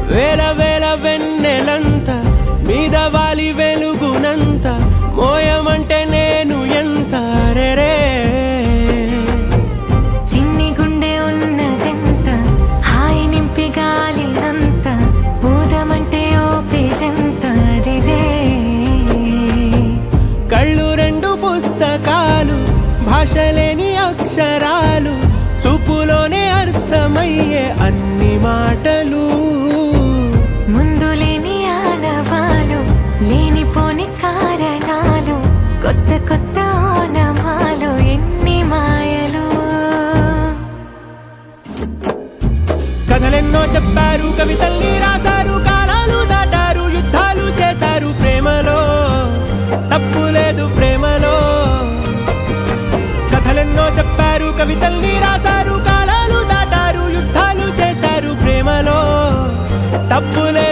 వేల వేల వెన్నెలంత మీద వాలి వెలుగునంత మోయమంటే నేను ఎంత రే చిన్ని గుండె ఉన్నదెంత హాయి నింపి గాలినంత ఊదమంటే ఓపిరెంత రే కళ్ళు రెండు పుస్తకాలు భాషలేని అక్షరాలు చూపులోనే అర్థమయ్యే అన్ని మాటలు ముందు లేని ఆనవాలు లేనిపోని కారణాలు కొత్త కొత్త ఓనమాలు ఎన్ని మాయలు కథలెన్నో చెప్పారు కవితల్ని రాశారు కాలాలు దాటారు యుద్ధాలు చేశారు ప్రేమలో తప్పు లేదు ప్రేమలో కథలెన్నో చెప్పారు కవితల్ని రాశారు కాలాలు దాటారు యుద్ధాలు చేశారు ప్రేమలో తప్పు లేదు